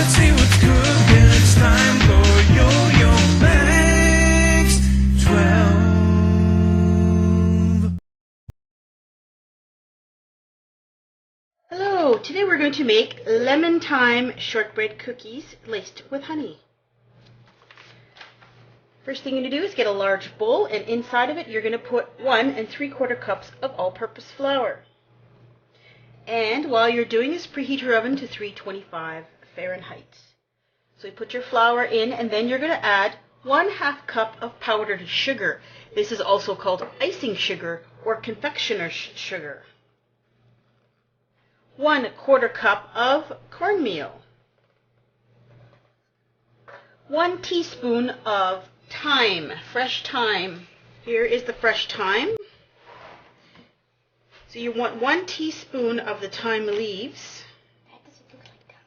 Let's see what's cooking. It's time for Yo-Yo Max 12. Hello, today we're going to make lemon-thyme shortbread cookies laced with honey. First thing you're going to do is get a large bowl, and inside of it you're going to put 1 3/4 cups of all-purpose flour. And while you're doing this, preheat your oven to 325 Fahrenheit. So you put your flour in, and then you're going to add 1/2 cup of powdered sugar. This is also called icing sugar or confectioner's sugar. 1/4 cup of cornmeal. 1 teaspoon of thyme, fresh thyme. Here is the fresh thyme. So you want 1 teaspoon of the thyme leaves. That doesn't look like thyme.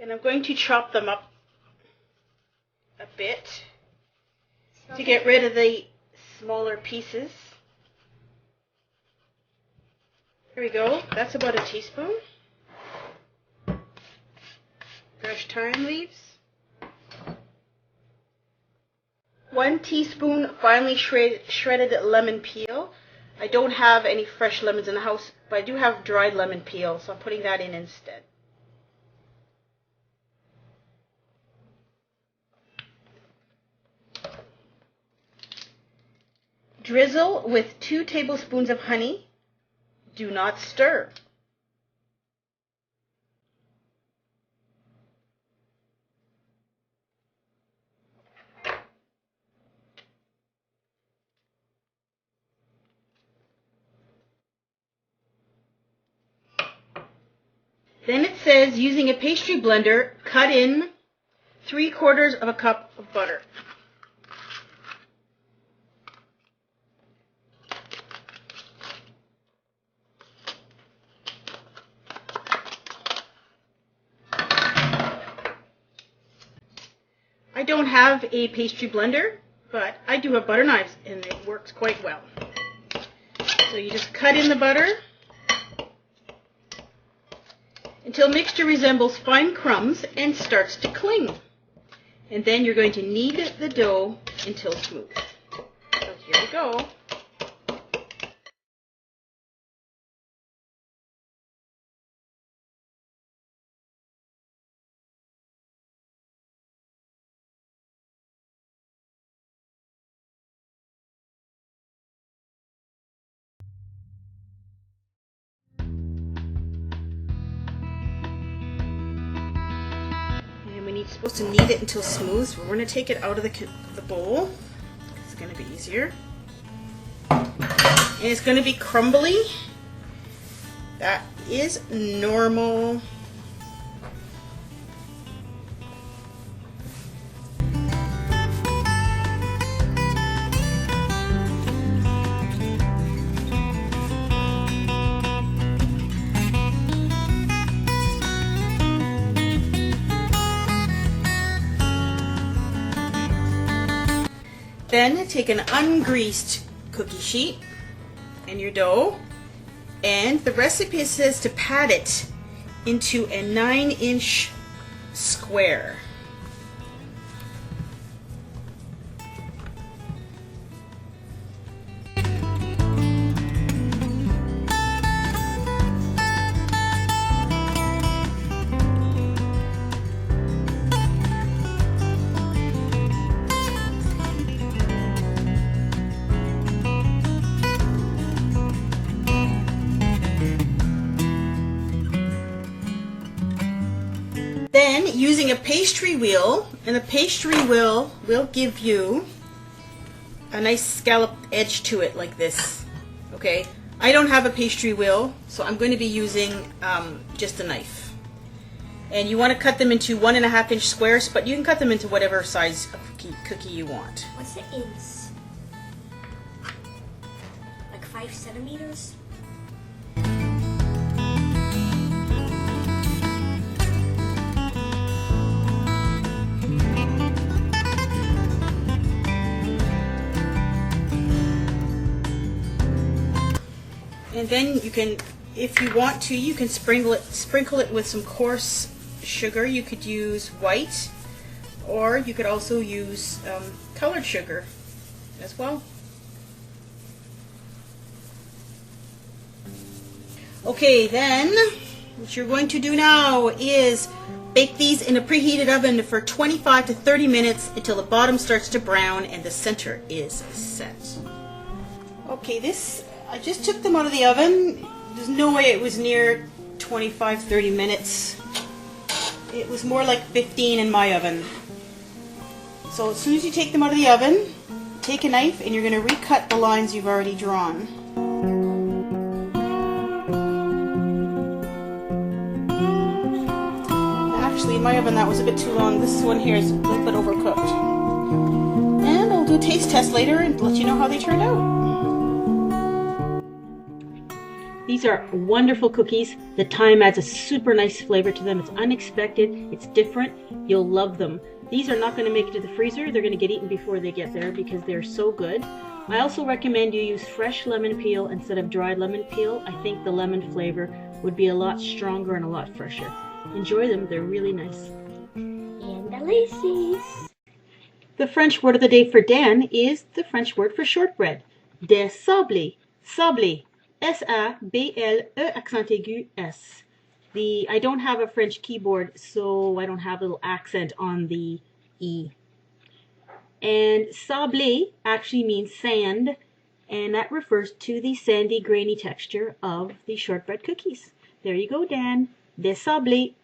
And I'm going to chop them up a bit to get rid of the smaller pieces. Here we go. That's about a teaspoon. Fresh thyme leaves. 1 teaspoon finely shredded lemon peel. I don't have any fresh lemons in the house, but I do have dried lemon peel, so I'm putting that in instead. Drizzle with 2 tablespoons of honey. Do not stir. Then it says, using a pastry blender, cut in 3/4 cup of butter. I don't have a pastry blender, but I do have butter knives, and it works quite well. So you just cut in the butter until mixture resembles fine crumbs and starts to cling. And then you're going to knead the dough until smooth. So here we go. We're supposed to knead it until smooth, so we're going to take it out of the bowl. It's going to be easier. And it's going to be crumbly. That is normal. Then take an ungreased cookie sheet and your dough, and the recipe says to pat it into a 9-inch square. Then using a pastry wheel, and the pastry wheel will give you a nice scalloped edge to it like this. Okay, I don't have a pastry wheel, so I'm going to be using just a knife. And you want to cut them into 1.5-inch squares, but you can cut them into whatever size of cookie you want. What's the inch? Like 5 centimeters? And then you can, if you want to, you can sprinkle it with some coarse sugar. You could use white, or you could also use colored sugar as well. Okay, then what you're going to do now is bake these in a preheated oven for 25 to 30 minutes until the bottom starts to brown and the center is set. Okay, I just took them out of the oven. There's no way it was near 25-30 minutes. It was more like 15 in my oven. So as soon as you take them out of the oven, take a knife and you're going to recut the lines you've already drawn. Actually, in my oven that was a bit too long. This one here is a little bit overcooked. And I'll do a taste test later and let you know how they turned out. These are wonderful cookies. The thyme adds a super nice flavor to them. It's unexpected, it's different, you'll love them. These are not going to make it to the freezer. They're going to get eaten before they get there because they're so good. I also recommend you use fresh lemon peel instead of dried lemon peel. I think the lemon flavor would be a lot stronger and a lot fresher. Enjoy them, they're really nice. And delicious. The French word of the day for Dan is the French word for shortbread. Des sablés. Sablé. S-A-B-L-E accent aigu S. I don't have a French keyboard, so I don't have a little accent on the E. And sablé actually means sand, and that refers to the sandy, grainy texture of the shortbread cookies. There you go, Dan. Des sablés.